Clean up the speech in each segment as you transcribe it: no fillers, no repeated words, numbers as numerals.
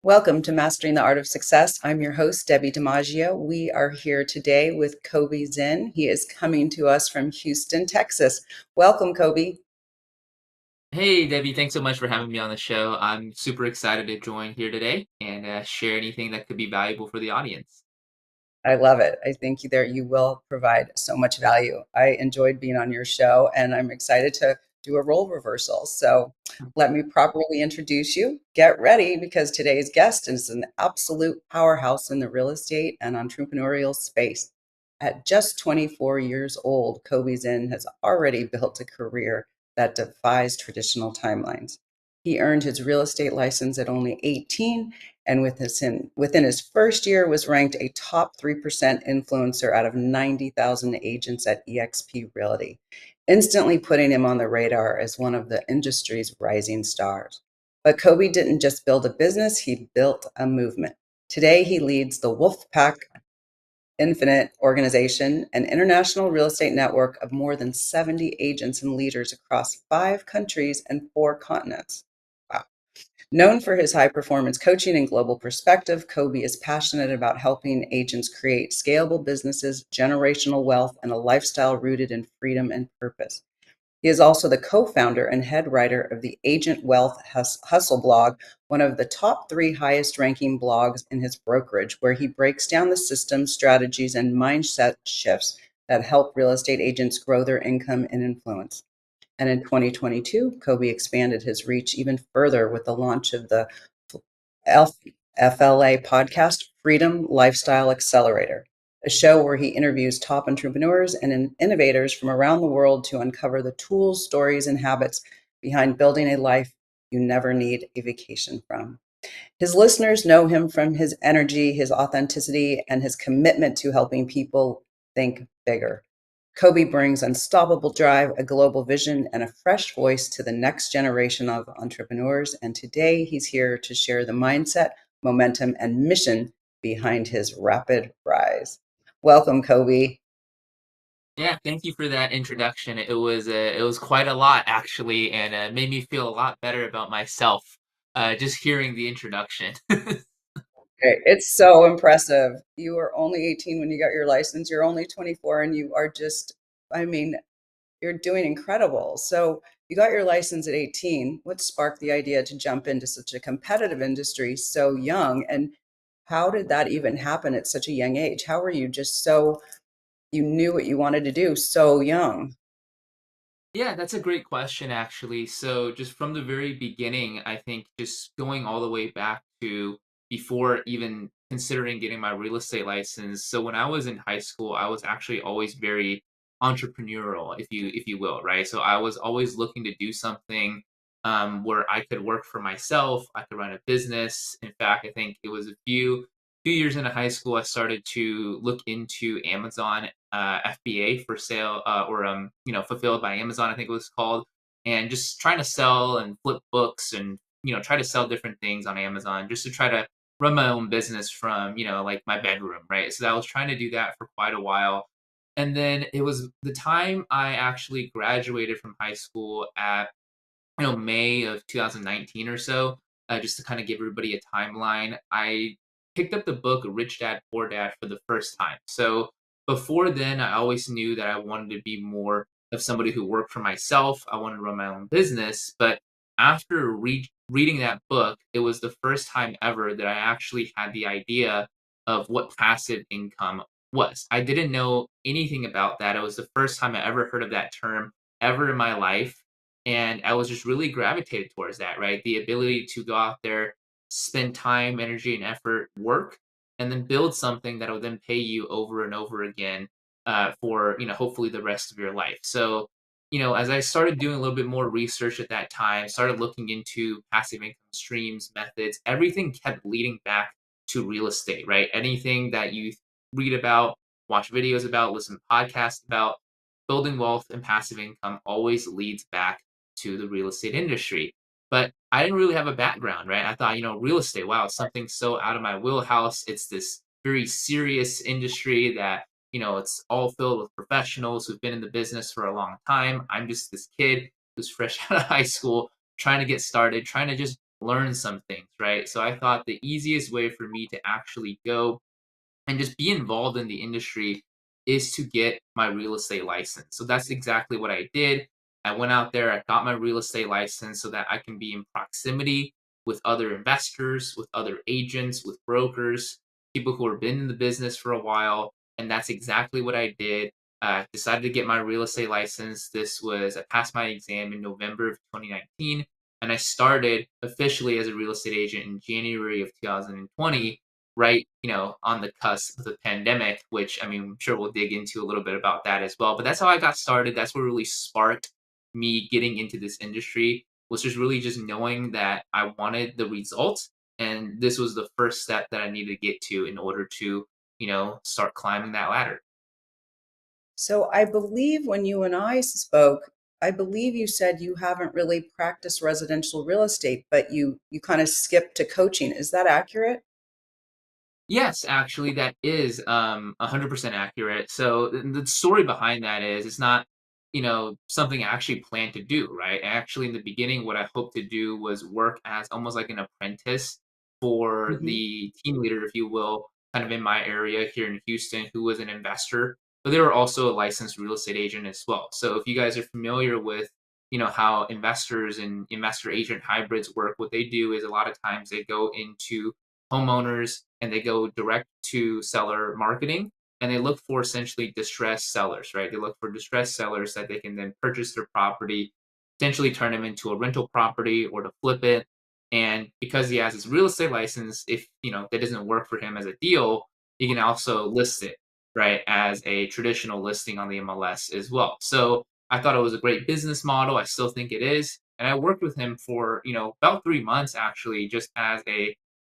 Welcome to Mastering the Art of Success. I'm your host, Debbie DiMaggio. We are here today with Kobe Zinn. He is coming to us from Houston, Texas. Welcome, Kobe. Hey, Debbie, thanks so much for having me on the show. I'm super excited to join here today and share anything that could be valuable for the audience. I love it. I think there you will provide so much value. I enjoyed being on your show and I'm excited to do a role reversal. So let me properly introduce you. Get ready because today's guest is an absolute powerhouse in the real estate and entrepreneurial space. At just 24 years old, Kobe Zinn has already built a career that defies traditional timelines. He earned his real estate license at only 18 and within his first year was ranked a top 3% influencer out of 90,000 agents at eXp Realty, instantly putting him on the radar as one of the industry's rising stars. But Kobe didn't just build a business, he built a movement. Today, he leads the Wolfpack Nfinite Organization, an international real estate network of more than 70 agents and leaders across 5 countries and 4 continents. Wow. Known for his high performance coaching and global perspective, Kobe is passionate about helping agents create scalable businesses, generational wealth, and a lifestyle rooted in freedom and purpose. He is also the co founder and head writer of the Agent Wealth Hustle blog, one of the top 3 highest ranking blogs in his brokerage, where he breaks down the systems, strategies, and mindset shifts that help real estate agents grow their income and influence. And in 2022, Kobe expanded his reach even further with the launch of the FLA podcast, Freedom Lifestyle Accelerator, a show where he interviews top entrepreneurs and innovators from around the world to uncover the tools, stories, and habits behind building a life you never need a vacation from. His listeners know him from his energy, his authenticity, and his commitment to helping people think bigger. Kobe brings unstoppable drive, a global vision, and a fresh voice to the next generation of entrepreneurs. And today he's here to share the mindset, momentum, and mission behind his rapid rise. Welcome, Kobe. Yeah, thank you for that introduction. It was quite a lot actually, and made me feel a lot better about myself just hearing the introduction. Okay, it's so impressive. You were only 18 when you got your license. You're only 24, and you are just, I mean, you're doing incredible. So you got your license at 18. What sparked the idea to jump into such a competitive industry so young? And how did that even happen at such a young age? How were you just so, you knew what you wanted to do so young? Yeah, that's a great question, actually. So, just from the very beginning, I think just going all the way back to before even considering getting my real estate license. So, when I was in high school, I was actually always very entrepreneurial, if you will, right? So, I was always looking to do something where I could work for myself. I could run a business. In fact, I think it was a few years into high school, I started to look into Amazon FBA for sale or fulfilled by Amazon, I think it was called, and just trying to sell and flip books and try to sell different things on Amazon just to try to run my own business from like my bedroom, right? So I was trying to do that for quite a while. And then it was the time I actually graduated from high school at May of 2019 or so, just to kind of give everybody a timeline. I picked up the book Rich Dad Poor Dad for the first time. So before then, I always knew that I wanted to be more of somebody who worked for myself. I wanted to run my own business. But after reading that book, it was the first time ever that I actually had the idea of what passive income was. I didn't know anything about that. It was the first time I ever heard of that term ever in my life, and I was just really gravitated towards that, right? The ability to go out there, spend time, energy, and effort, work, and then build something that will then pay you over and over again for, hopefully the rest of your life. So, as I started doing a little bit more research at that time, started looking into passive income streams, methods, everything kept leading back to real estate, right? Anything that you read about, watch videos about, listen to podcasts about, building wealth and passive income always leads back to the real estate industry. But I didn't really have a background, right? I thought, real estate, wow, it's something so out of my wheelhouse. It's this very serious industry that, it's all filled with professionals who've been in the business for a long time. I'm just this kid who's fresh out of high school, trying to get started, trying to just learn some things, right? So I thought the easiest way for me to actually go and just be involved in the industry is to get my real estate license. So that's exactly what I did. I went out there, I got my real estate license so that I can be in proximity with other investors, with other agents, with brokers, people who have been in the business for a while. And that's exactly what I did. I decided to get my real estate license. I passed my exam in November of 2019, and I started officially as a real estate agent in January of 2020, right, on the cusp of the pandemic, which I mean, I'm sure we'll dig into a little bit about that as well. But that's how I got started. That's what really sparked me getting into this industry, was just really just knowing that I wanted the results. And this was the first step that I needed to get to in order to, start climbing that ladder. So I believe when you and I spoke, I believe you said you haven't really practiced residential real estate, but you kind of skipped to coaching. Is that accurate? Yes, actually, that is 100% accurate. So the story behind that is it's not, something I actually planned to do, right? Actually, in the beginning, what I hoped to do was work as almost like an apprentice for Hmm. the team leader, if you will, kind of in my area here in Houston, who was an investor, but they were also a licensed real estate agent as well. So if you guys are familiar with, how investors and investor agent hybrids work, what they do is a lot of times they go into homeowners and they go direct to seller marketing, and they look for essentially distressed sellers, right? They look for distressed sellers that they can then purchase their property, potentially turn them into a rental property or to flip it. And because he has his real estate license, if that doesn't work for him as a deal, he can also list it, right, as a traditional listing on the MLS as well. So I thought it was a great business model. I still think it is. And I worked with him for, about 3 months actually, just as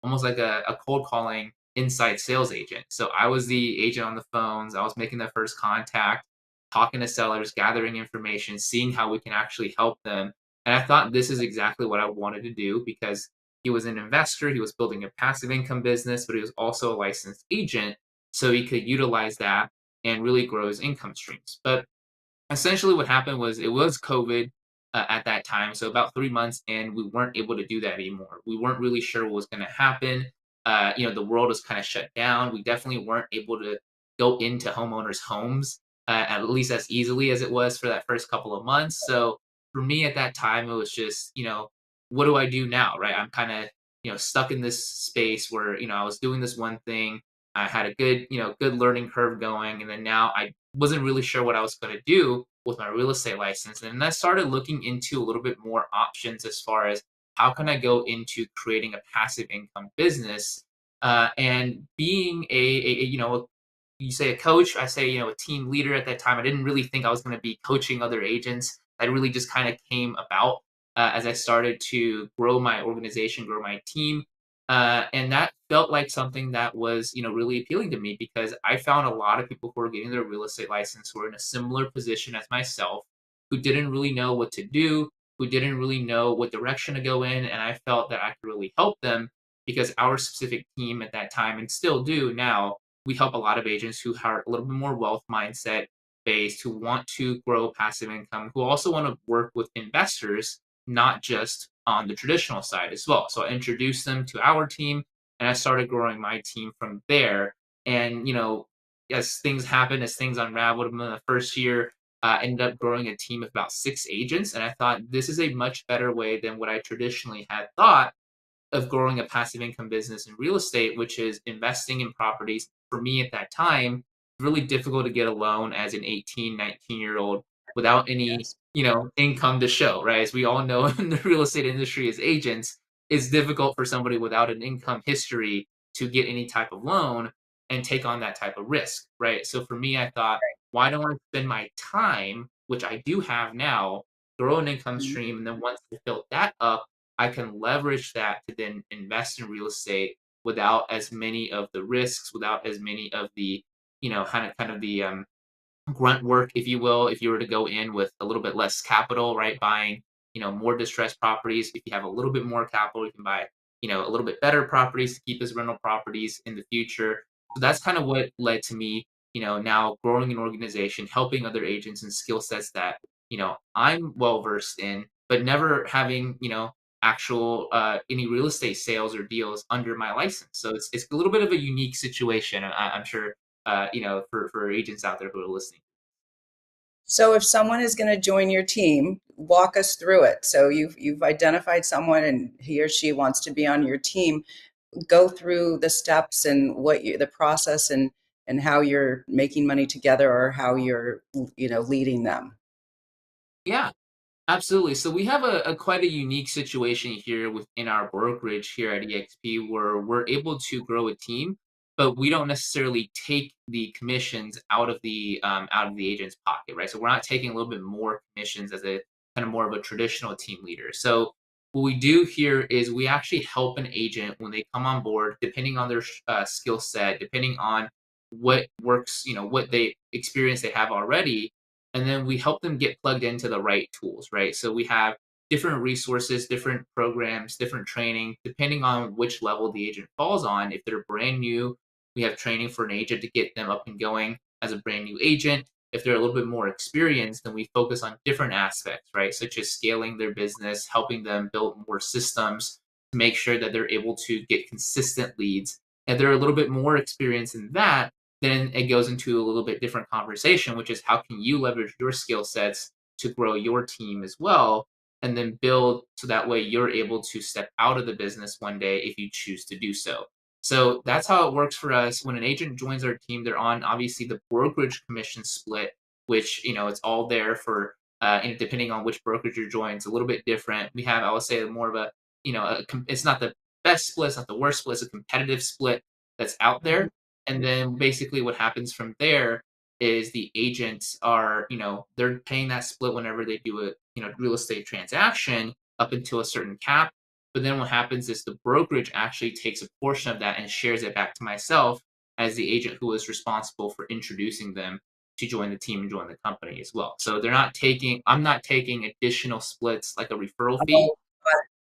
almost like a cold calling inside sales agent. So I was the agent on the phones. I was making the first contact, talking to sellers, gathering information, seeing how we can actually help them. And I thought this is exactly what I wanted to do because he was an investor. He was building a passive income business, but he was also a licensed agent. So he could utilize that and really grow his income streams. But essentially what happened was it was COVID at that time. So about 3 months in, we weren't able to do that anymore. We weren't really sure what was going to happen. The world was kind of shut down. We definitely weren't able to go into homeowners' homes at least as easily as it was for that first couple of months. So for me at that time, it was just, what do I do now? Right. I'm kind of, stuck in this space where, I was doing this one thing. I had a good learning curve going. And then now I wasn't really sure what I was going to do with my real estate license. And I started looking into a little bit more options as far as how can I go into creating a passive income business, and being you say a coach, I say, a team leader at that time. I didn't really think I was going to be coaching other agents. That really just kind of came about as I started to grow my organization, grow my team. And that felt like something that was, really appealing to me because I found a lot of people who were getting their real estate license who were in a similar position as myself, who didn't really know what to do, who didn't really know what direction to go in. And I felt that I could really help them because our specific team at that time, and still do now, we help a lot of agents who are a little bit more wealth mindset based, who want to grow passive income, who also want to work with investors, not just on the traditional side as well. So I introduced them to our team and I started growing my team from there. And, as things happened, as things unraveled in the first year, ended up growing a team of about 6 agents. And I thought this is a much better way than what I traditionally had thought of growing a passive income business in real estate, which is investing in properties. For me at that time, really difficult to get a loan as an 18, 19-year-old without any, Yes. income to show, right? As we all know in the real estate industry as agents, it's difficult for somebody without an income history to get any type of loan and take on that type of risk, right? So for me, I thought, why don't I spend my time, which I do have now, grow an income Mhm. stream, and then once I built that up, I can leverage that to then invest in real estate without as many of the risks, without as many of the, kind of the grunt work, if you will, if you were to go in with a little bit less capital, right? Buying, more distressed properties. If you have a little bit more capital, you can buy, a little bit better properties to keep as rental properties in the future. So that's kind of what led to me, now growing an organization, helping other agents and skill sets that, I'm well versed in, but never having, actual any real estate sales or deals under my license. So it's a little bit of a unique situation. I'm sure for agents out there who are listening. So if someone is going to join your team, walk us through it. So you've identified someone and he or she wants to be on your team. Go through the steps and the process and how you're making money together or how you're leading them. Yeah. Absolutely. So we have a quite a unique situation here within our brokerage here at eXp where we're able to grow a team, but we don't necessarily take the commissions out of the agent's pocket, right? So we're not taking a little bit more commissions as a kind of more of a traditional team leader. So what we do here is we actually help an agent when they come on board, depending on their skill set, depending on what works, what they experience they have already, and then we help them get plugged into the right tools, right? So we have different resources, different programs, different training, depending on which level the agent falls on. If they're brand new, we have training for an agent to get them up and going as a brand new agent. If they're a little bit more experienced, then we focus on different aspects, right? Such as scaling their business, helping them build more systems to make sure that they're able to get consistent leads. And they're a little bit more experienced in that, then it goes into a little bit different conversation, which is how can you leverage your skill sets to grow your team as well, and then build so that way you're able to step out of the business one day if you choose to do so. So that's how it works for us. When an agent joins our team, they're on obviously the brokerage commission split, which it's all there for. And depending on which brokerage you're joining, it's a little bit different. We have, I would say, more of a, it's not the best split, it's not the worst split, it's a competitive split that's out there. And then basically what happens from there is the agents are, they're paying that split whenever they do a, real estate transaction up until a certain cap. But then what happens is the brokerage actually takes a portion of that and shares it back to myself as the agent who is responsible for introducing them to join the team and join the company as well. So I'm not taking additional splits like a referral fee. Oh,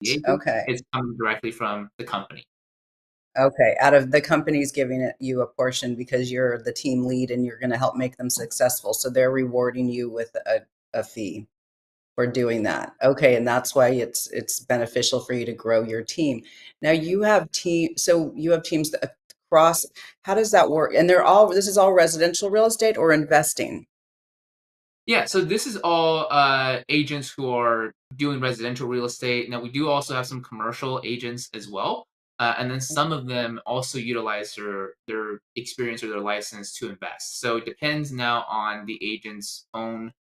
The agent, okay. it's coming directly from the company. Okay. Out of the company's giving you a portion because you're the team lead and you're going to help make them successful. So they're rewarding you with a fee for doing that. Okay. And that's why it's beneficial for you to grow your team. Now so you have teams across, how does that work? And this is all residential real estate or investing? Yeah, so this is all agents who are doing residential real estate. Now, we do also have some commercial agents as well. And then some of them also utilize their experience or their license to invest. So it depends now on the agent's own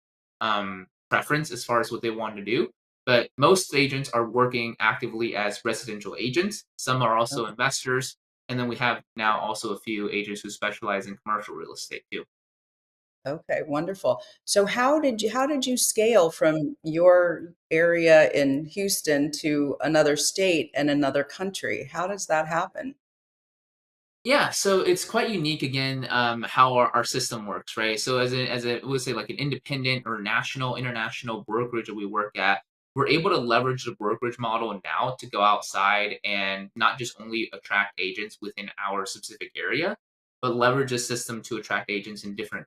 preference as far as what they want to do. But most agents are working actively as residential agents. Some are also investors. And then we have now also a few agents who specialize in commercial real estate too. Okay, wonderful. So how did you scale from your area in Houston to another state and another country? How does that happen? Yeah, so it's quite unique again, how our system works, right? So as a we'll say like an independent or national, international brokerage that we work at, we're able to leverage the brokerage model now to go outside and not just only attract agents within our specific area, but leverage a system to attract agents in different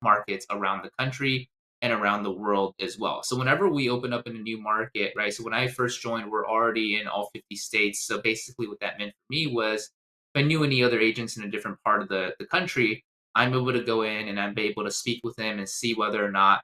markets around the country and around the world as well. So whenever we open up in a new market, right? So when I first joined, we're already in all 50 states. So basically what that meant for me was if I knew any other agents in a different part of the country, I'm able to go in and I'm able to speak with them and see whether or not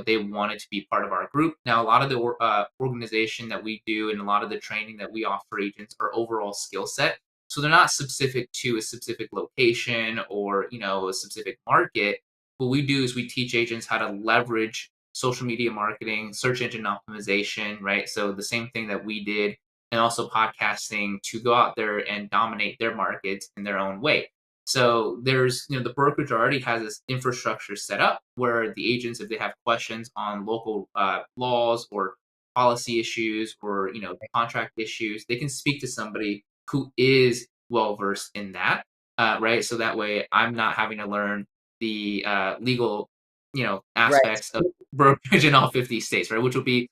they wanted to be part of our group. Now, a lot of the organization that we do and a lot of the training that we offer agents are overall skill set, so they're not specific to a specific location or a specific market. What we do is we teach agents how to leverage social media marketing, search engine optimization, right? So the same thing that we did and also podcasting to go out there and dominate their markets in their own way. So there's, the brokerage already has this infrastructure set up where the agents, if they have questions on local laws or policy issues or, contract issues, they can speak to somebody who is well versed in that, right? So that way I'm not having to learn the legal, Right, aspects of brokerage in all 50 states, right? Which will be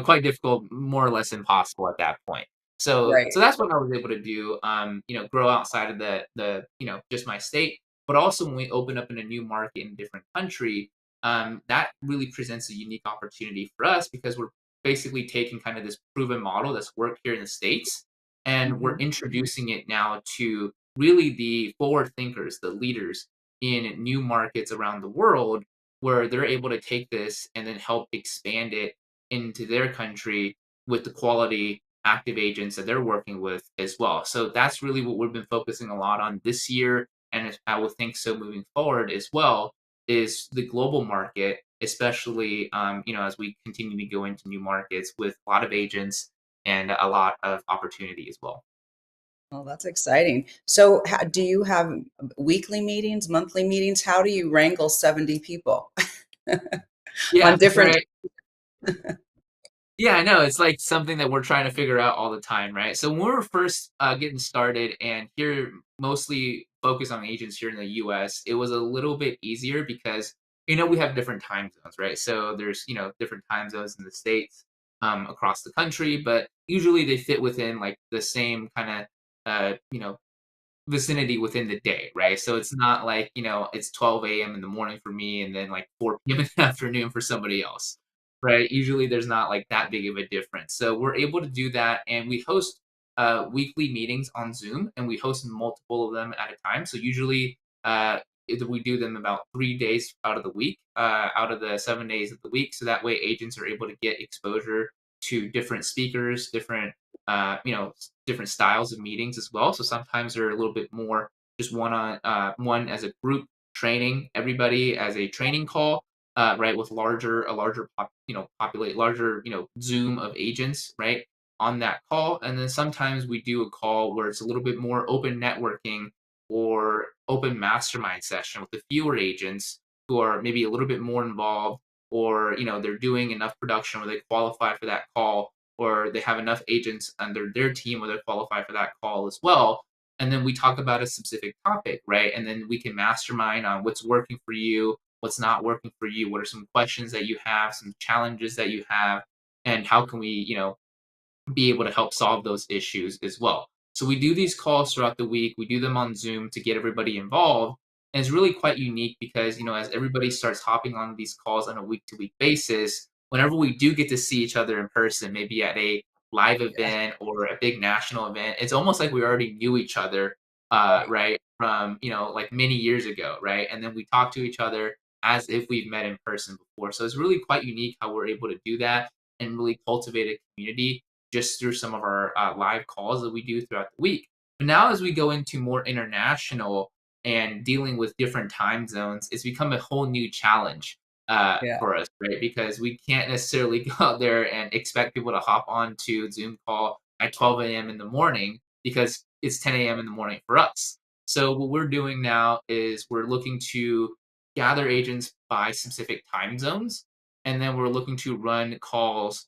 quite difficult, more or less impossible at that point. So right. that's what I was able to do. Grow outside of the just my state, but also when we open up in a new market in a different country, that really presents a unique opportunity for us because we're basically taking kind of this proven model that's worked here in the States, and we're Mhm. introducing it now to really the forward thinkers, the leaders in new markets around the world, where they're able to take this and then help expand it into their country with the quality active agents that they're working with as well. So that's really what we've been focusing a lot on this year, and I would think so moving forward as well, is the global market, especially as we continue to go into new markets with a lot of agents and a lot of opportunity as well. Well, that's exciting. So, do you have weekly meetings, monthly meetings? How do you wrangle 70 people Yeah, on different? right. Yeah, I know. It's like something that we're trying to figure out all the time, right? So when we were first getting started and here mostly focused on agents here in the US, it was a little bit easier because we have different time zones, right? So there's different time zones in the states across the country, but usually they fit within like the same kind of vicinity within the day, right? So it's not like, it's 12 a.m. in the morning for me and then like 4 p.m. in the afternoon for somebody else, right? Usually there's not like that big of a difference. So we're able to do that. And we host weekly meetings on Zoom and we host multiple of them at a time. So usually we do them about 3 days out of the week, out of the 7 days of the week. So that way agents are able to get exposure to different speakers, different different styles of meetings as well. So sometimes they're a little bit more just one as a group training everybody as a training call, right, with a larger populate larger Zoom of agents, right, on that call. And then sometimes we do a call where it's a little bit more open networking or open mastermind session with the fewer agents who are maybe a little bit more involved, or they're doing enough production where they qualify for that call, or they have enough agents under their team where they qualify for that call as well. And then we talk about a specific topic, right? And then we can mastermind on what's working for you, what's not working for you, what are some questions that you have, some challenges that you have, and how can we, be able to help solve those issues as well. So we do these calls throughout the week. We do them on Zoom to get everybody involved. And it's really quite unique because, as everybody starts hopping on these calls on a week to week basis, whenever we do get to see each other in person, maybe at a live Yeah, event or a big national event, it's almost like we already knew each other, right. right, from, like many years ago, right? And then we talk to each other as if we've met in person before. So it's really quite unique how we're able to do that and really cultivate a community just through some of our live calls that we do throughout the week. But now, as we go into more international and dealing with different time zones, it's become a whole new challenge Yeah, for us, right? Because we can't necessarily go out there and expect people to hop on to Zoom call at 12 a.m. in the morning because it's 10 a.m. in the morning for us. So what we're doing now is we're looking to gather agents by specific time zones, and then we're looking to run calls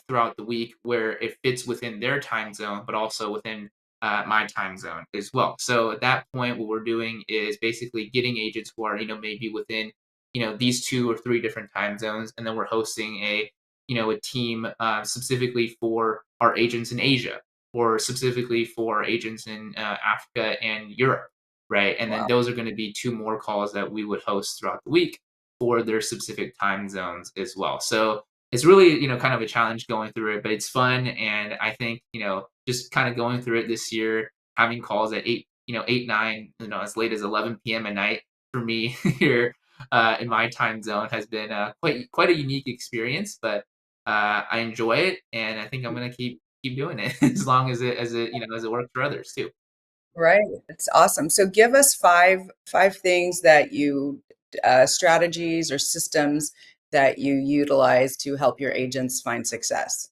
throughout the week where it fits within their time zone, but also within my time zone as well. So at that point, what we're doing is basically getting agents who are, maybe within, these two or three different time zones, and then we're hosting a team specifically for our agents in Asia or specifically for agents in Africa and Europe, right? And then wow. those are going to be two more calls that we would host throughout the week for their specific time zones as well. So it's really kind of a challenge going through it, but it's fun. And I think just kind of going through it this year, having calls at 8 9, as late as 11 p.m. at night for me here in my time zone has been quite a unique experience. But I enjoy it, and I think I'm gonna keep doing it as long as it works for others too. Right. It's awesome. So give us five things that you strategies or systems that you utilize to help your agents find success.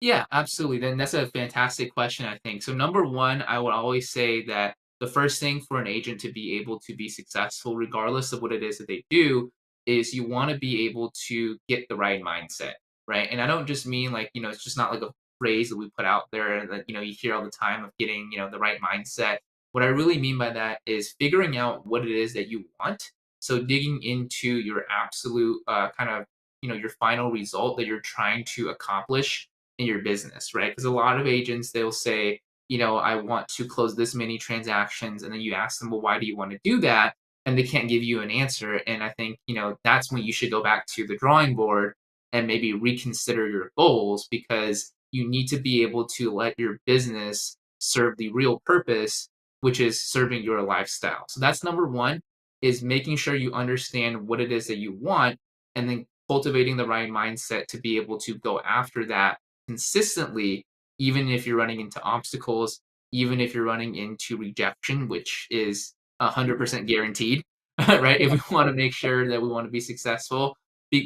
Yeah, absolutely. Then that's a fantastic question, I think. So number one, I would always say that the first thing for an agent to be able to be successful, regardless of what it is that they do, is you want to be able to get the right mindset, right? And I don't just mean like, it's just not like a phrase that we put out there that, you hear all the time of getting, the right mindset. What I really mean by that is figuring out what it is that you want. So digging into your absolute kind of, your final result that you're trying to accomplish in your business, right? Because a lot of agents, they'll say, I want to close this many transactions. And then you ask them, well, why do you want to do that? And they can't give you an answer. And I think, that's when you should go back to the drawing board and maybe reconsider your goals, because you need to be able to let your business serve the real purpose, which is serving your lifestyle. So that's number one, is making sure you understand what it is that you want, and then cultivating the right mindset to be able to go after that consistently, even if you're running into obstacles, even if you're running into rejection, which is 100% guaranteed, right? If we want to make sure that we want to be successful.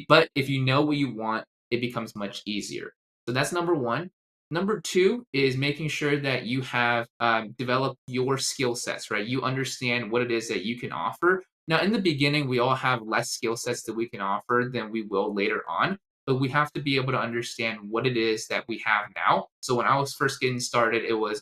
But if you know what you want, it becomes much easier. So that's number one. Number two is making sure that you have developed your skill sets, right? You understand what it is that you can offer. Now, in the beginning, we all have less skill sets that we can offer than we will later on, but we have to be able to understand what it is that we have now. So when I was first getting started, it was,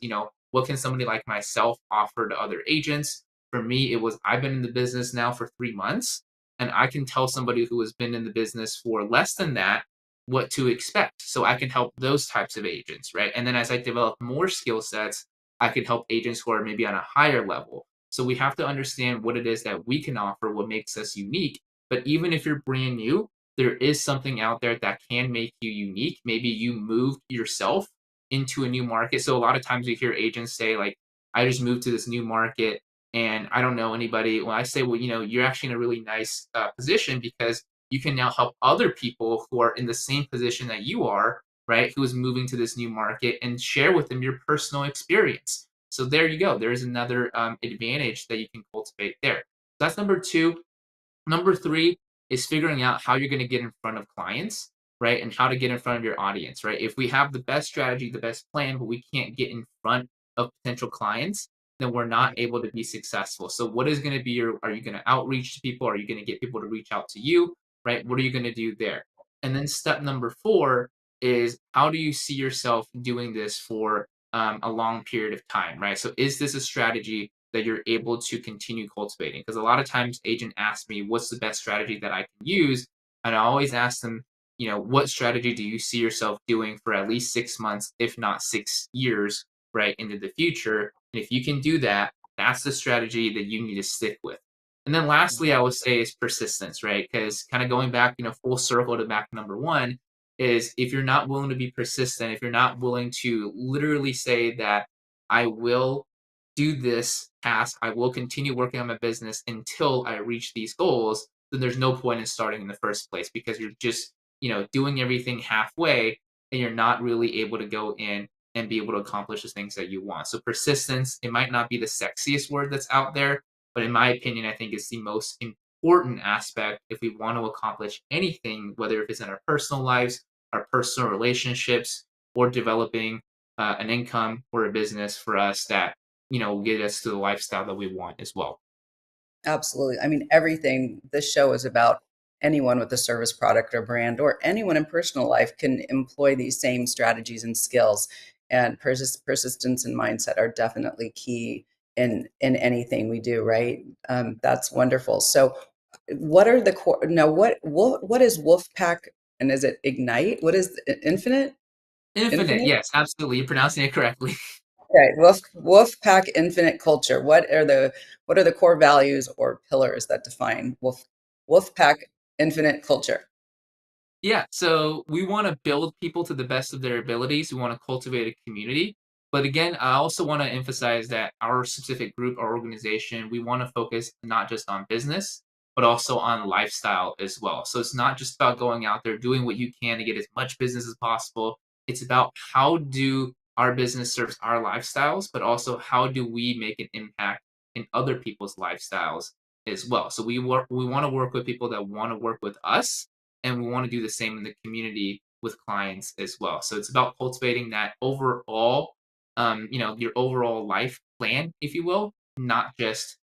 what can somebody like myself offer to other agents? For me, it was, I've been in the business now for 3 months, and I can tell somebody who has been in the business for less than that what to expect. So I can help those types of agents, right? And then as I develop more skill sets, I can help agents who are maybe on a higher level. So we have to understand what it is that we can offer, what makes us unique. But even if you're brand new, there is something out there that can make you unique. Maybe you moved yourself into a new market. So a lot of times we hear agents say, like, I just moved to this new market and I don't know anybody. Well, I say, well, you're actually in a really nice position, because you can now help other people who are in the same position that you are, right? Who is moving to this new market, and share with them your personal experience. So there you go. There is another advantage that you can cultivate there. That's number two. Number three is figuring out how you're going to get in front of clients, right? And how to get in front of your audience, right? If we have the best strategy, the best plan, but we can't get in front of potential clients, then we're not able to be successful. So what is going to be are you going to outreach to people? Are you going to get people to reach out to you, right? What are you going to do there? And then step number four is, how do you see yourself doing this for a long period of time, right? So is this a strategy that you're able to continue cultivating? Because a lot of times agent asks me, what's the best strategy that I can use? And I always ask them, what strategy do you see yourself doing for at least 6 months, if not 6 years, right, into the future? And if you can do that, that's the strategy that you need to stick with. And then lastly, I would say is persistence, right? Because kind of going back, full circle to back to number one, is if you're not willing to be persistent, if you're not willing to literally say that I will do this task, I will continue working on my business until I reach these goals, then there's no point in starting in the first place, because you're just, doing everything halfway, and you're not really able to go in and be able to accomplish the things that you want. So persistence, it might not be the sexiest word that's out there, but in my opinion, I think it's the most important aspect if we want to accomplish anything, whether if it's in our personal lives, our personal relationships, or developing an income or a business for us that get us to the lifestyle that we want as well. Absolutely. I mean, everything this show is about. Anyone with a service product or brand, or anyone in personal life, can employ these same strategies and skills. And persistence and mindset are definitely key in anything we do, right? That's wonderful. So, what are the core now? What is Wolfpack, and is it Ignite? What is Infinite? Infinite, Infinite? yes, absolutely. You're pronouncing it correctly. Okay, Wolfpack Infinite Culture. What are the core values or pillars that define Wolfpack Infinite Culture? Yeah, so we want to build people to the best of their abilities. We want to cultivate a community. But again, I also want to emphasize that our specific group, our organization, we want to focus not just on business, but also on lifestyle as well. So it's not just about going out there doing what you can to get as much business as possible. It's about, how do our business serves our lifestyles, but also how do we make an impact in other people's lifestyles as well. So we want to work with people that want to work with us, and we want to do the same in the community with clients as well. So it's about cultivating that overall, your overall life plan, if you will, not just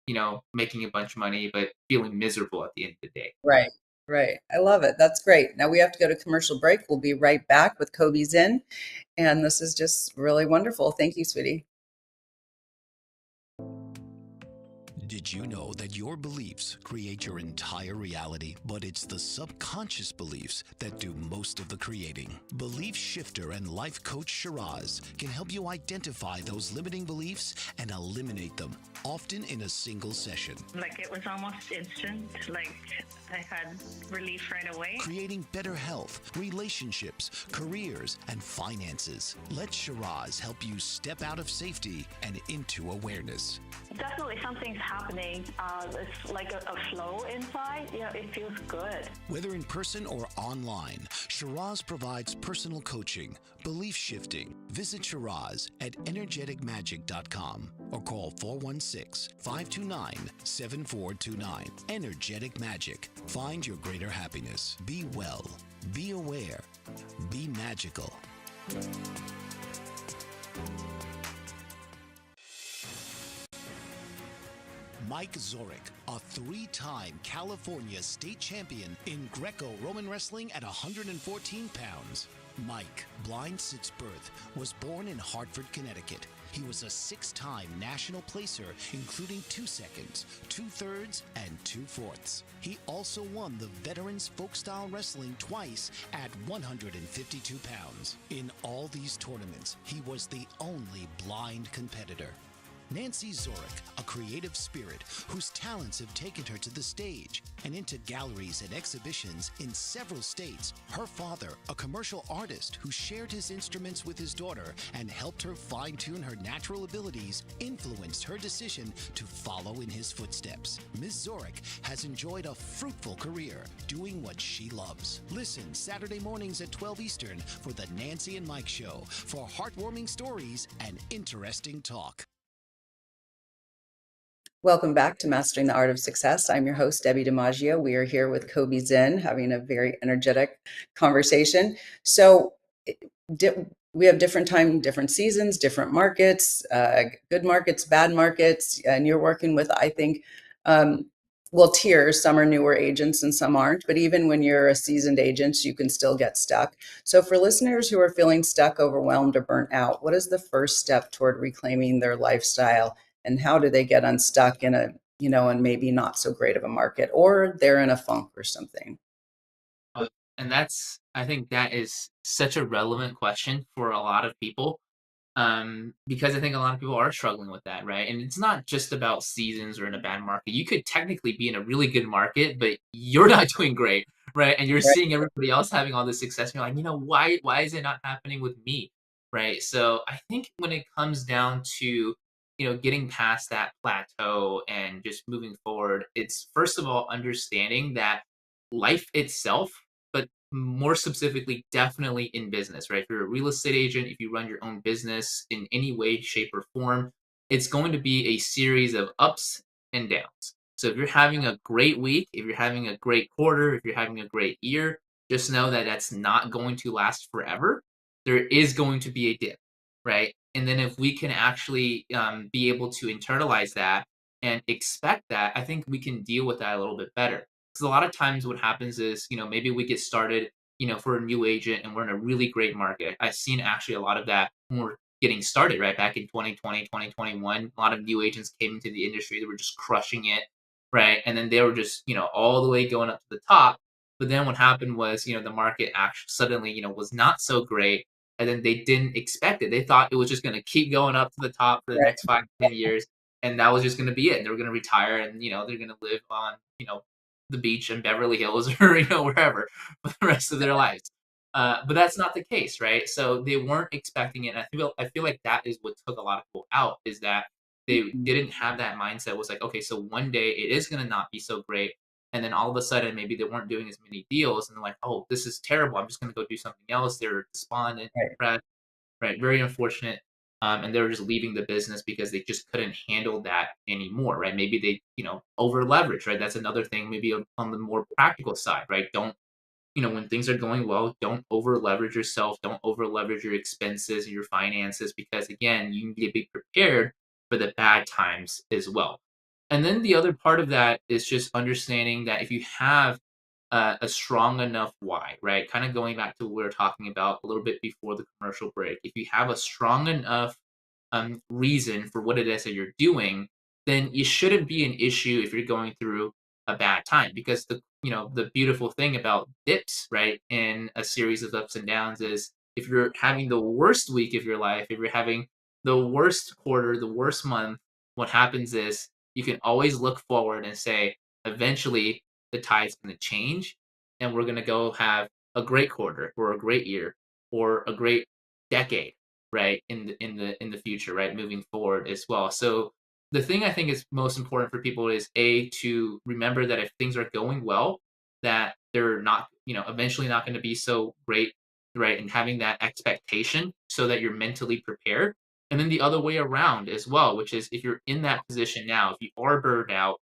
making a bunch of money, but feeling miserable at the end of the day. Right, right. I love it. That's great. Now we have to go to commercial break. We'll be right back with Kobe's in, and this is just really wonderful. Thank you, sweetie. Did you know that your beliefs create your entire reality, but it's the subconscious beliefs that do most most of the creating. Belief shifter and life coach Shiraz can help you identify those limiting beliefs and eliminate them, often in a single session. Like it was almost instant, like I had relief right away. Creating better health, relationships, careers, and finances. Let Shiraz help you step out of safety and into awareness. Definitely something's happening. It's like a flow inside. It feels good. Whether in person or online, Shiraz provides personal coaching, belief shifting. Visit Shiraz at energeticmagic.com or call 416-529-7429. Energetic Magic. Find your greater happiness. Be well. Be aware. Be magical. Mike Zorek, a three-time California state champion in Greco-Roman wrestling at 114 pounds. Mike, blind since birth, was born in Hartford, Connecticut. He was a six-time national placer, including 2 seconds, 2/3, and 2/4. He also won the Veterans Folk-Style Wrestling twice at 152 pounds. In all these tournaments, he was the only blind competitor. Nancy Zorek, a creative spirit whose talents have taken her to the stage and into galleries and exhibitions in several states. Her father, a commercial artist who shared his instruments with his daughter and helped her fine-tune her natural abilities, influenced her decision to follow in his footsteps. Ms. Zorek has enjoyed a fruitful career doing what she loves. Listen Saturday mornings at 12 Eastern for the Nancy and Mike Show for heartwarming stories and interesting talk. Welcome back to Mastering the Art of Success. I'm your host, Debbie DiMaggio. We are here with Kobe Zinn having a very energetic conversation. So we have different time, different seasons, different markets, good markets, bad markets, and you're working with, I think, tiers. Some are newer agents and some aren't, but even when you're a seasoned agent, you can still get stuck. So for listeners who are feeling stuck, overwhelmed, or burnt out, what is the first step toward reclaiming their lifestyle? And how do they get unstuck in a, and maybe not so great of a market, or they're in a funk or something? And I think that is such a relevant question for a lot of people, because I think a lot of people are struggling with that, right? And it's not just about seasons or in a bad market. You could technically be in a really good market, but you're not doing great, right? And you're Right. seeing everybody else having all this success. And you're like, why is it not happening with me, right? So I think when it comes down to getting past that plateau and just moving forward, it's first of all understanding that life itself, but more specifically, definitely in business, right? If you're a real estate agent, if you run your own business in any way, shape, or form, it's going to be a series of ups and downs. So if you're having a great week, if you're having a great quarter, if you're having a great year, just know that that's not going to last forever. There is going to be a dip, right? And then if we can actually be able to internalize that and expect that, I think we can deal with that a little bit better. Because a lot of times what happens is, maybe we get started, for a new agent and we're in a really great market. I've seen actually a lot of that when we're getting started, right? Back in 2020, 2021, a lot of new agents came into the industry that were just crushing it, right? And then they were just, all the way going up to the top. But then what happened was, the market actually suddenly, was not so great. And then they didn't expect it. They thought it was just going to keep going up to the top for the Right. next 5 to 10 years. And that was just going to be it. They were going to retire and, they're going to live on, the beach in Beverly Hills or wherever for the rest of their lives. But that's not the case, right? So they weren't expecting it. And I feel like that is what took a lot of people out, is that they didn't have that mindset. It was like, okay, so one day it is going to not be so great. And then all of a sudden, maybe they weren't doing as many deals, and they're like, oh, this is terrible. I'm just going to go do something else. They're despondent, Right. depressed, right? Very unfortunate. And they were just leaving the business because they just couldn't handle that anymore, right? Maybe they, over leverage, right? That's another thing, maybe on the more practical side, right? Don't, when things are going well, don't over leverage yourself. Don't over leverage your expenses and your finances, because again, you need to be prepared for the bad times as well. And then the other part of that is just understanding that if you have a strong enough why, right? Kind of going back to what we were talking about a little bit before the commercial break. If you have a strong enough reason for what it is that you're doing, then it shouldn't be an issue if you're going through a bad time, because the beautiful thing about dips, right, in a series of ups and downs is if you're having the worst week of your life, if you're having the worst quarter, the worst month, what happens is you can always look forward and say, eventually the tide's going to change and we're going to go have a great quarter or a great year or a great decade, right, in the future, right, moving forward as well. So the thing I think is most important for people is to remember that if things are going well, that they're not, eventually not going to be so great, right? And having that expectation so that you're mentally prepared. And then the other way around as well, which is if you're in that position now, if you are burned out,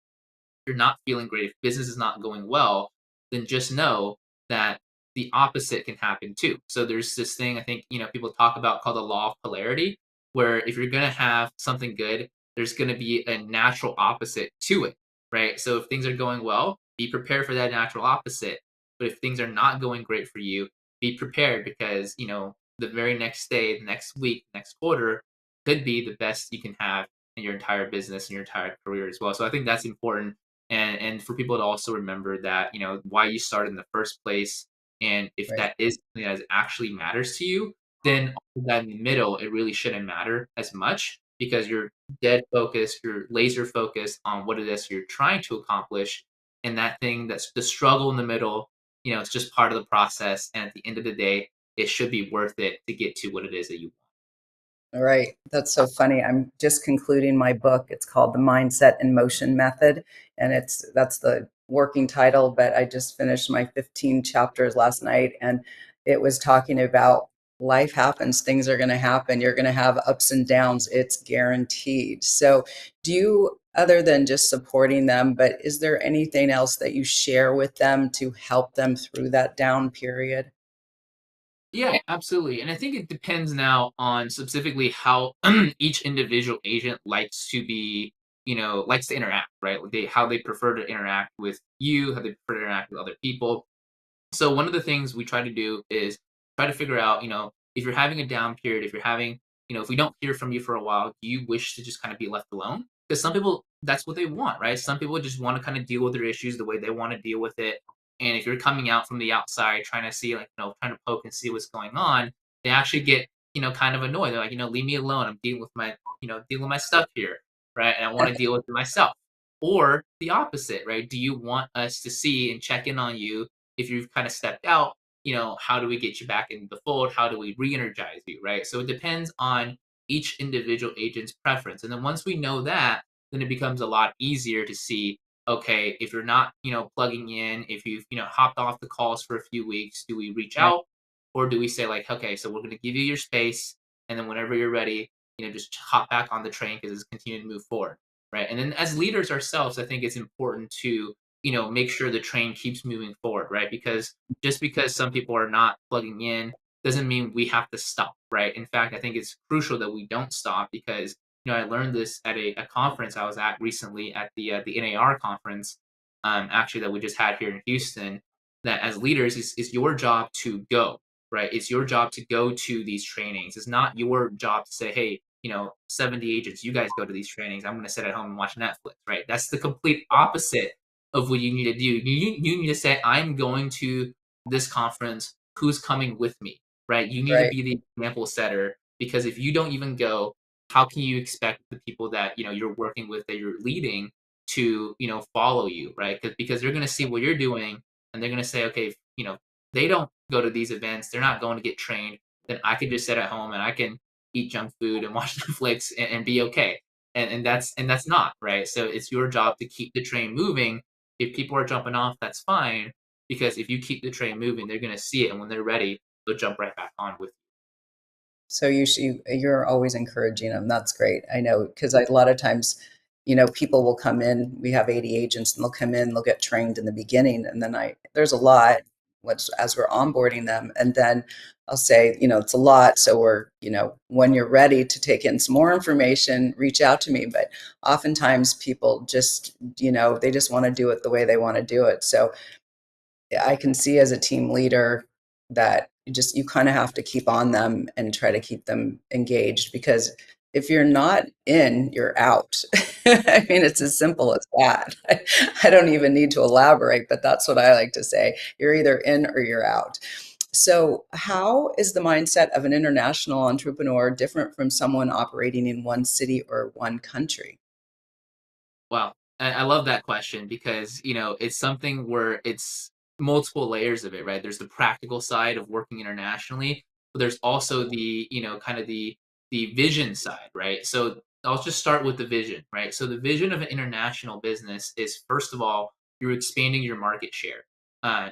you're not feeling great, if business is not going well, then just know that the opposite can happen too. So there's this thing I think, people talk about called the law of polarity, where if you're going to have something good, there's going to be a natural opposite to it, right? So if things are going well, be prepared for that natural opposite. But if things are not going great for you, be prepared because, the very next day, the next week, next quarter could be the best you can have in your entire business and your entire career as well. So I think that's important, and for people to also remember that why you started in the first place, and if Right. that is something that actually matters to you, then all that in the middle, it really shouldn't matter as much because you're dead focused, you're laser focused on what it is you're trying to accomplish, and that thing, that's the struggle in the middle, it's just part of the process, and at the end of the day it should be worth it to get to what it is that you All right. That's so funny. I'm just concluding my book. It's called The Mindset in Motion Method. And that's the working title, but I just finished my 15 chapters last night. And it was talking about life happens, things are going to happen. You're going to have ups and downs. It's guaranteed. So do you, other than just supporting them, but is there anything else that you share with them to help them through that down period? Yeah, absolutely. And I think it depends now on specifically how each individual agent likes to be, likes to interact, right? How they prefer to interact with you, how they prefer to interact with other people. So one of the things we try to do is try to figure out, if you're having a down period, if you're having, if we don't hear from you for a while, do you wish to just kind of be left alone? Because some people, that's what they want, right? Some people just want to kind of deal with their issues the way they want to deal with it. And if you're coming out from the outside trying to see, like, trying to poke and see what's going on, they actually get, kind of annoyed. They're like, leave me alone. I'm dealing with my, dealing with my stuff here, right? And I want to deal with it myself. Or the opposite, right? Do you want us to see and check in on you if you've kind of stepped out? How do we get you back into the fold? How do we re-energize you, right? So it depends on each individual agent's preference. And then once we know that, then it becomes a lot easier to see, okay, if you're not, plugging in, if you've, hopped off the calls for a few weeks, do we reach Right. out, or do we say like, okay, so we're going to give you your space, and then whenever you're ready, just hop back on the train because it's continuing to move forward, right? And then as leaders ourselves, I think it's important to, make sure the train keeps moving forward, right? Because just because some people are not plugging in doesn't mean we have to stop, right? In fact, I think it's crucial that we don't stop because I learned this at a conference I was at recently at the NAR conference, actually that we just had here in Houston. That as leaders, it's your job to go, right? It's your job to go to these trainings. It's not your job to say, hey, 70 agents, you guys go to these trainings. I'm going to sit at home and watch Netflix, right? That's the complete opposite of what you need to do. You need to say, I'm going to this conference. Who's coming with me, right? You need to Right. be the example setter because if you don't even go, how can you expect the people that you're working with, that you're leading, to follow you, right? Because they're going to see what you're doing and they're going to say, okay, if, they don't go to these events, they're not going to get trained, then I can just sit at home and I can eat junk food and watch Netflix and be okay. And that's not right. So it's your job to keep the train moving. If people are jumping off, that's fine, because if you keep the train moving, they're going to see it, and when they're ready, they'll jump right back on with So you're always encouraging them. That's great. I know because a lot of times, people will come in. We have 80 agents, and they'll come in. They'll get trained in the beginning, and then there's a lot. As we're onboarding them, and then I'll say, it's a lot. So when you're ready to take in some more information, reach out to me. But oftentimes, people just, they just want to do it the way they want to do it. So I can see as a team leader that you kind of have to keep on them and try to keep them engaged because if you're not in, you're out. I mean, it's as simple as that. I don't even need to elaborate, but that's what I like to say. You're either in or you're out. So, how is the mindset of an international entrepreneur different from someone operating in one city or one country? Wow. I love that question because, it's something where it's multiple layers of it, right? There's the practical side of working internationally, but there's also the, kind of the vision side, right? So I'll just start with the vision, right? So the vision of an international business is first of all, you're expanding your market share.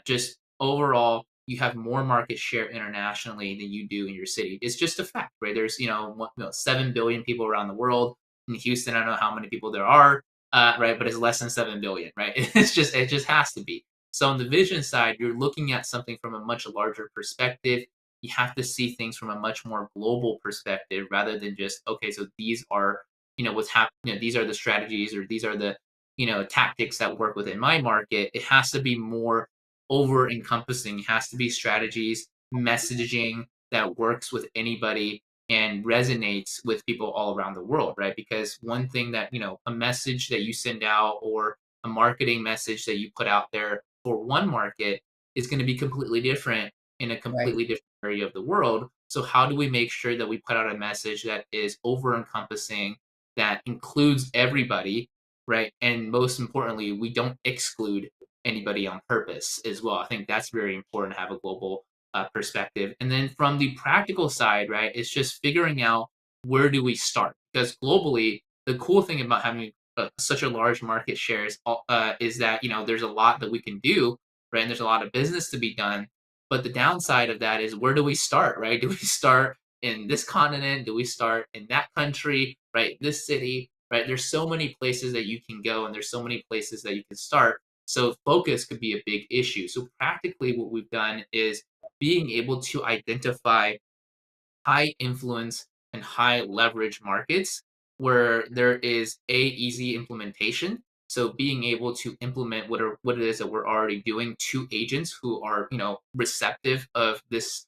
Just overall, you have more market share internationally than you do in your city. It's just a fact, right? There's, 7 billion people around the world. In Houston, I don't know how many people there are, right? But it's less than 7 billion, right? It just has to be. So on the vision side, you're looking at something from a much larger perspective. You have to see things from a much more global perspective rather than just, okay, so these are, what's happening. These are the strategies or these are the, tactics that work within my market. It has to be more over encompassing. It has to be strategies, messaging that works with anybody and resonates with people all around the world, right? Because one thing that, a message that you send out or a marketing message that you put out there for one market is going to be completely different in a Right, completely different area of the world. So, how do we make sure that we put out a message that is over encompassing, that includes everybody, right? And most importantly, we don't exclude anybody on purpose as well. I think that's very important to have a global perspective. And then from the practical side, right, it's just figuring out where do we start? Because globally, the cool thing about having such a large market share is that there's a lot that we can do, right? And there's a lot of business to be done. But the downside of that is where do we start, right? Do we start in this continent? Do we start in that country, right? This city, right? There's so many places that you can go, and there's so many places that you can start. So focus could be a big issue. So practically, what we've done is being able to identify high influence and high leverage markets where there is a easy implementation. So being able to implement what it is that we're already doing to agents who are receptive of this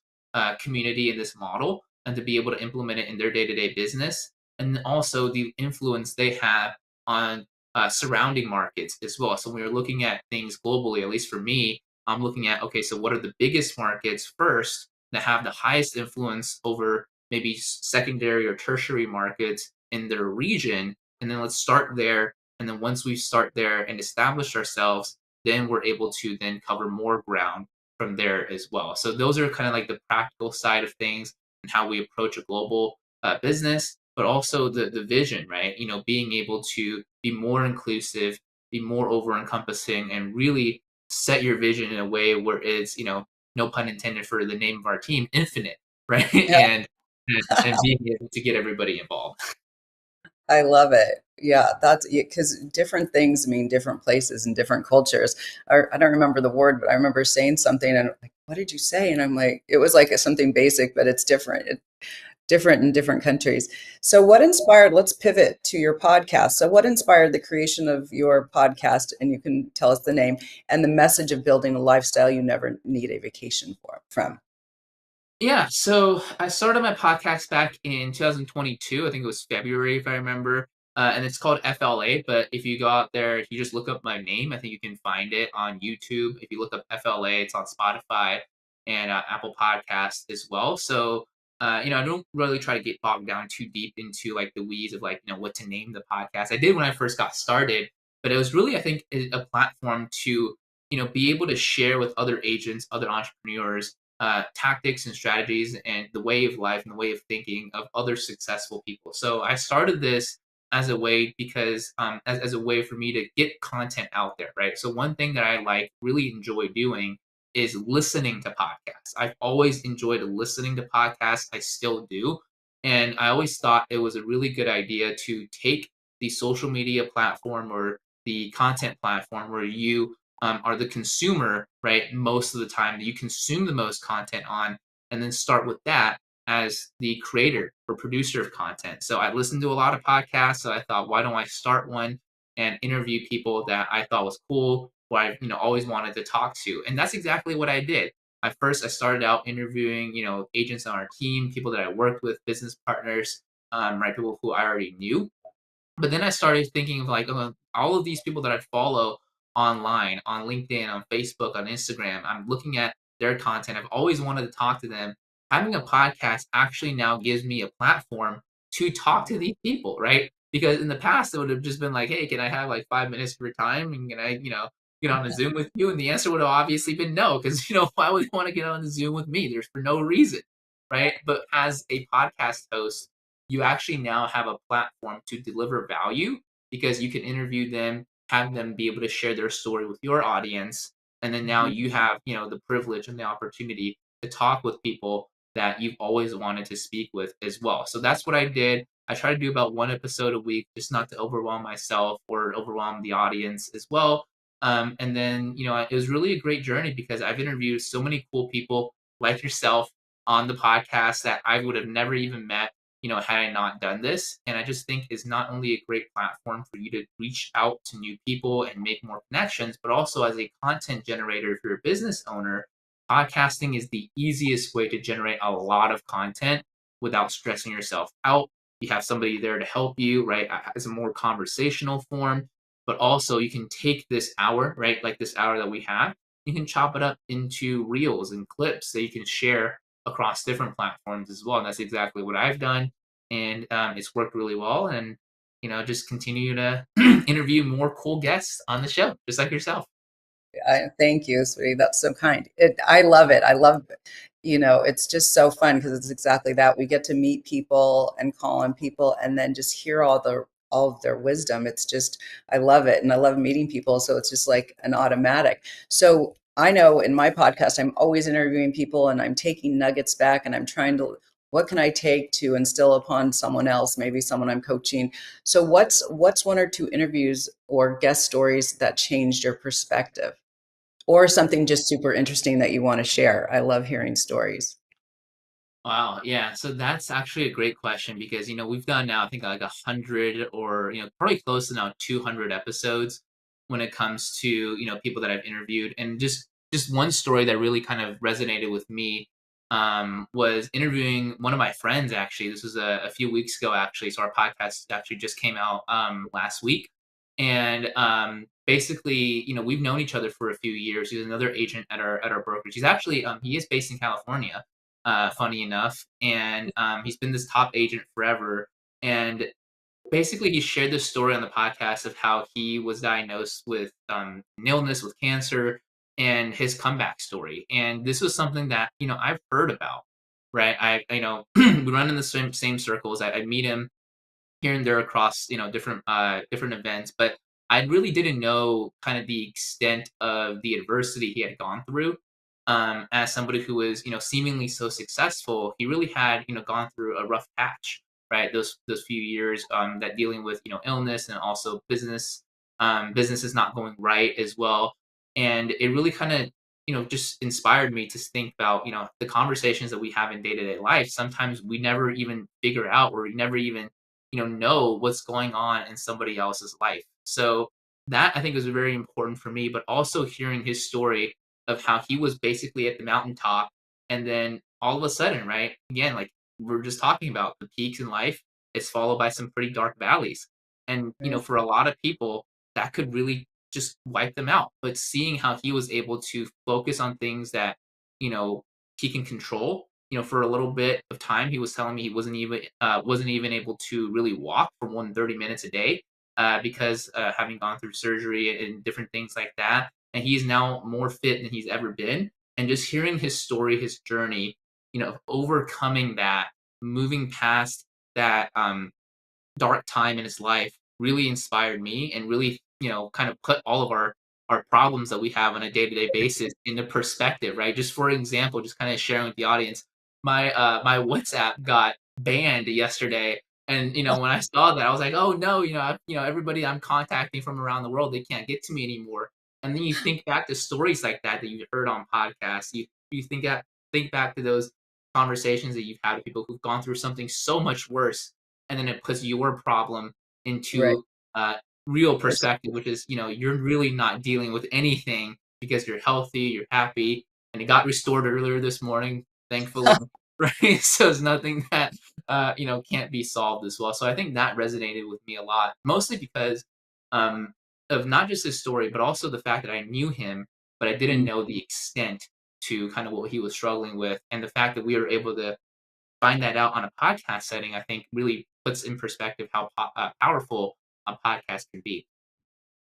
community and this model, and to be able to implement it in their day-to-day business, and also the influence they have on surrounding markets as well. So when we're looking at things globally, at least for me, I'm looking at, okay, so what are the biggest markets first that have the highest influence over maybe secondary or tertiary markets in their region, and then let's start there. And then once we start there and establish ourselves, then we're able to then cover more ground from there as well. So those are kind of like the practical side of things and how we approach a global business, but also the vision, right? Being able to be more inclusive, be more over encompassing, and really set your vision in a way where it's no pun intended for the name of our team, infinite, right? yeah, And being able to get everybody involved. I love it. Yeah, that's because different things mean different places and different cultures. I don't remember the word, but I remember saying something and I'm like, what did you say? And I'm like, it was like something basic, but it's different. Different in different countries. So, what inspired, let's pivot to your podcast. So, what inspired the creation of your podcast? And you can tell us the name and the message of building a lifestyle you never need a vacation from. Yeah, so I started my podcast back in 2022. I think it was February, if I remember. And it's called FLA. But if you go out there, if you just look up my name, I think you can find it on YouTube. If you look up FLA, it's on Spotify and Apple Podcasts as well. So, I don't really try to get bogged down too deep into like the weeds of like, what to name the podcast. I did when I first got started, but it was really, I think, a platform to, be able to share with other agents, other entrepreneurs tactics and strategies and the way of life and the way of thinking of other successful people. So I started this as a way because as a way for me to get content out there, right? So one thing that I like really enjoy doing is listening to podcasts. I've always enjoyed listening to podcasts. I still do. And I always thought it was a really good idea to take the social media platform or the content platform where you are the consumer, right? Most of the time that you consume the most content on, and then start with that as the creator or producer of content. So I listened to a lot of podcasts. So I thought, why don't I start one and interview people that I thought was cool, who I always wanted to talk to, and that's exactly what I did. I started out interviewing agents on our team, people that I worked with, business partners, right? People who I already knew. But then I started thinking of like all of these people that I follow online, on LinkedIn, on Facebook, on Instagram. I'm looking at their content. I've always wanted to talk to them. Having a podcast actually now gives me a platform to talk to these people, right? Because in the past, it would have just been like, hey, can I have like 5 minutes of your time? And can I, get on a Zoom with you? And the answer would have obviously been no, because, why would you want to get on the Zoom with me? There's for no reason, right? But as a podcast host, you actually now have a platform to deliver value because you can interview them, have them be able to share their story with your audience. And then now Mhm. you have, the privilege and the opportunity to talk with people that you've always wanted to speak with as well. So that's what I did. I try to do about one episode a week, just not to overwhelm myself or overwhelm the audience as well. And then, it was really a great journey because I've interviewed so many cool people like yourself on the podcast that I would have never even met, had I not done this. And I just think is not only a great platform for you to reach out to new people and make more connections, but also as a content generator, if you're a business owner, podcasting is the easiest way to generate a lot of content without stressing yourself out. You have somebody there to help you, right? As a more conversational form, but also you can take this hour, right? Like this hour that we have, you can chop it up into reels and clips that you can share across different platforms as well. And that's exactly what I've done. And it's worked really well. And, just continue to interview more cool guests on the show, just like yourself. Thank you, sweetie. That's so kind. I love it. I love, it's just so fun because it's exactly that. We get to meet people and call on people and then just hear all of their wisdom. It's just, I love it. And I love meeting people. So it's just like an automatic. So I know in my podcast, I'm always interviewing people and I'm taking nuggets back and I'm trying to, what can I take to instill upon someone else, maybe someone I'm coaching? So what's one or two interviews or guest stories that changed your perspective? Or something just super interesting that you want to share. I love hearing stories. Wow, yeah. So that's actually a great question because we've done now I think like 100 or probably close to now 200 episodes when it comes to people that I've interviewed, and just one story that really kind of resonated with me was interviewing one of my friends. Actually, this was a few weeks ago. Actually, so our podcast actually just came out last week, and basically we've known each other for a few years. He's another agent at our brokerage. He's actually he is based in California, funny enough. And he's been this top agent forever. And basically, he shared this story on the podcast of how he was diagnosed with an illness, with cancer, and his comeback story. And this was something that I've heard about. Right, we run in the same circles. I meet him here and there across different events, but I really didn't know kind of the extent of the adversity he had gone through. As somebody who was seemingly so successful, he really had gone through a rough patch, right? Those few years that dealing with illness and also business is not going right as well, and it really kind of just inspired me to think about the conversations that we have in day to day life. Sometimes we never even figure out, or we never even know what's going on in somebody else's life. So that I think was very important for me, but also hearing his story of how he was basically at the mountaintop, and then all of a sudden, right? Again, like we're just talking about the peaks in life, it's followed by some pretty dark valleys. And Right. for a lot of people, that could really just wipe them out. But seeing how he was able to focus on things that, you know, he can control. For a little bit of time, he was telling me he wasn't even able to really walk for more than 30 minutes a day because having gone through surgery and different things like that. And he's now more fit than he's ever been. And just hearing his story, his journey, overcoming that, moving past that dark time in his life really inspired me and really, kind of put all of our problems that we have on a day-to-day basis into perspective, right? Just for example, just kind of sharing with the audience, my WhatsApp got banned yesterday. And when I saw that, I was like, "Oh no!" Everybody I'm contacting from around the world, they can't get to me anymore. And then you think back to stories like that that you heard on podcasts. You think back to those conversations that you've had with people who've gone through something so much worse, and then it puts your problem Right. into real Pers- perspective, which is you're really not dealing with anything because you're healthy, you're happy, and it got restored earlier this morning, thankfully. Right, so it's nothing that can't be solved as well. So I think that resonated with me a lot, mostly because um, of not just his story, but also the fact that I knew him, but I didn't Mm. know the extent to kind of what he was struggling with, and the fact that we were able to find that out on a podcast setting, I think really puts in perspective how powerful a podcast can be.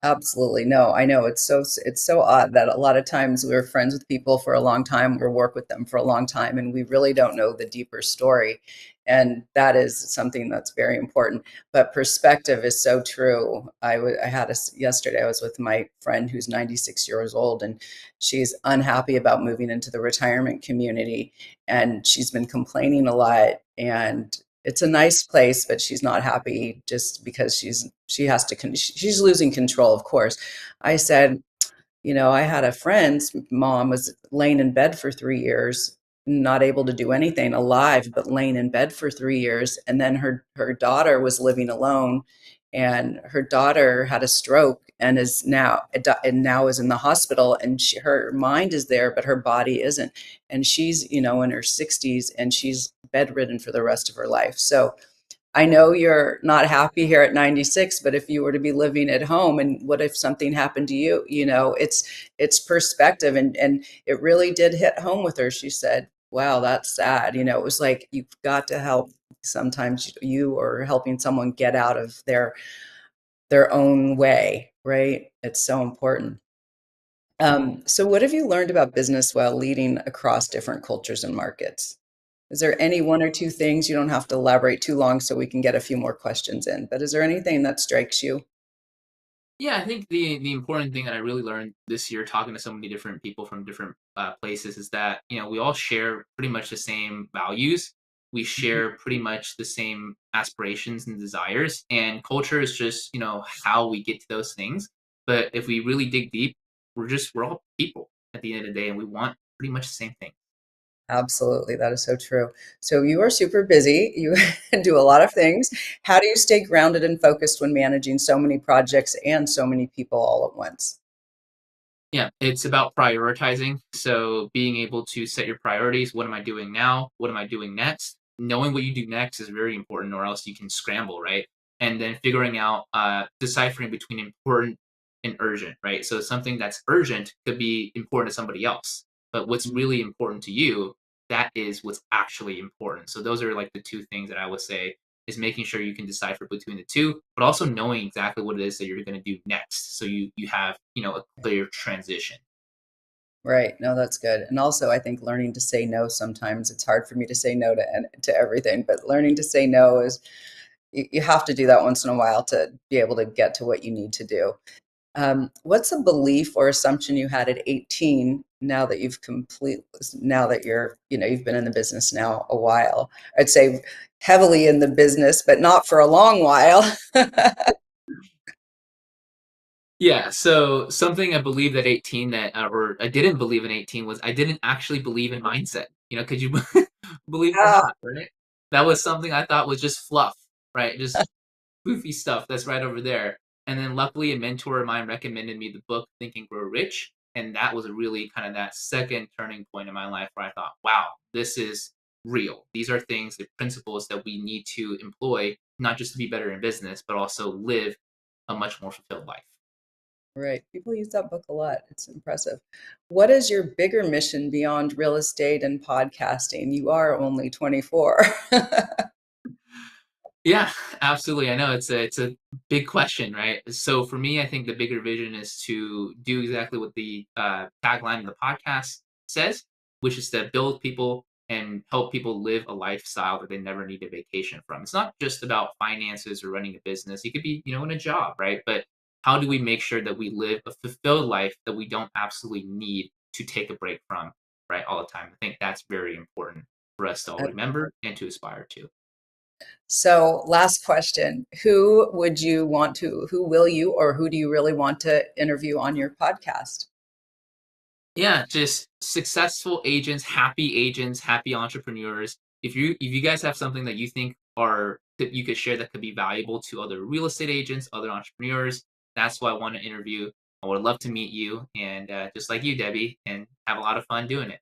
Absolutely. No, I know it's so odd that a lot of times we're friends with people for a long time or work with them for a long time and we really don't know the deeper story. And that is something that's very important. But perspective is so true. I had yesterday I was with my friend who's 96 years old and she's unhappy about moving into the retirement community and she's been complaining a lot and it's a nice place, but she's not happy just because she has to she's losing control, of course. I said, you know, I had a friend's mom was laying in bed for 3 years, not able to do anything, alive, but laying in bed for 3 years. And then her daughter was living alone, and her daughter had a stroke and now is in the hospital. And her mind is there, but her body isn't. And she's in her 60s, and she's bedridden for the rest of her life. So I know you're not happy here at 96, but if you were to be living at home and what if something happened to you? It's perspective and it really did hit home with her. She said, "Wow, that's sad." It was like you've got to help sometimes you or helping someone get out of their own way, right? It's so important. So what have you learned about business while leading across different cultures and markets? Is there any one or two things? You don't have to elaborate too long so we can get a few more questions in, but is there anything that strikes you? Yeah, I think the important thing that I really learned this year talking to so many different people from different places is that we all share pretty much the same values. We Mhm. share pretty much the same aspirations and desires, and culture is just how we get to those things. But if we really dig deep, we're all people at the end of the day, and we want pretty much the same thing. Absolutely, that is so true. So you are super busy. You do a lot of things. How do you stay grounded and focused when managing so many projects and so many people all at once? Yeah, it's about prioritizing. So being able to set your priorities. What am I doing now? What am I doing next? Knowing what you do next is very important, or else you can scramble, right? And then figuring out, deciphering between important and urgent, right? So something that's urgent could be important to somebody else, but what's really important to you, that is what's actually important. So those are like the two things that I would say is making sure you can decipher between the two, but also knowing exactly what it is that you're going to do next. So you have, a clear transition. Right. No, that's good. And also, I think learning to say no sometimes it's hard for me to say no to everything, but learning to say no is you have to do that once in a while to be able to get to what you need to do. What's a belief or assumption you had at 18 now that you've been in the business now a while? I'd say heavily in the business, but not for a long while. Yeah. So something I believed at 18 that, or I didn't believe in 18 was I didn't actually believe in mindset. Could you believe it or Ah, not? Right. That was something I thought was just fluff, right? Just goofy stuff that's right over there. And then luckily a mentor of mine recommended me the book Think and Grow Rich. And that was really kind of that second turning point in my life where I thought, wow, this is real. These are things, the principles that we need to employ, not just to be better in business, but also live a much more fulfilled life. right. People use that book a lot. It's impressive. What is your bigger mission beyond real estate and podcasting? You are only 24. Yeah, absolutely. I know it's a big question, right? So for me, I think the bigger vision is to do exactly what the tagline of the podcast says, which is to build people and help people live a lifestyle that they never need a vacation from. It's not just about finances or running a business. It could be, in a job, right? But how do we make sure that we live a fulfilled life that we don't absolutely need to take a break from, right, all the time? I think that's very important for us to all remember and to aspire to. So, last question. Who will you, or who do you really want to interview on your podcast? Yeah, just successful agents, happy entrepreneurs. If you guys have something that you think are that you could share that could be valuable to other real estate agents, other entrepreneurs, that's who I want to interview. I would love to meet you and just like you, Debbie, and have a lot of fun doing it.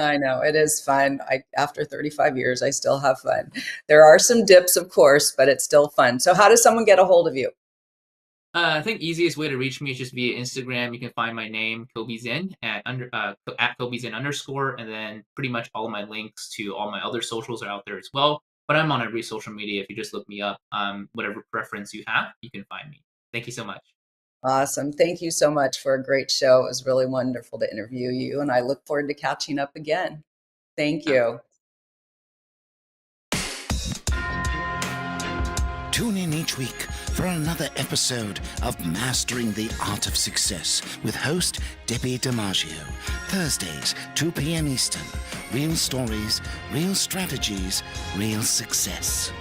I know it is fun. After 35 years, I still have fun. There are some dips, of course, but it's still fun. So, how does someone get a hold of you? I think easiest way to reach me is just via Instagram. You can find my name, Kobe Zinn, at Kobe Zinn underscore, and then pretty much all of my links to all my other socials are out there as well. But I'm on every social media. If you just look me up, whatever preference you have, you can find me. Thank you so much. Awesome. Thank you so much for a great show. It was really wonderful to interview you, and I look forward to catching up again. Thank Sounds you. Tune in each week for another episode of Mastering the Art of Success with host Debbie DiMaggio. Thursdays, 2 p.m. Eastern. Real stories, real strategies, real success.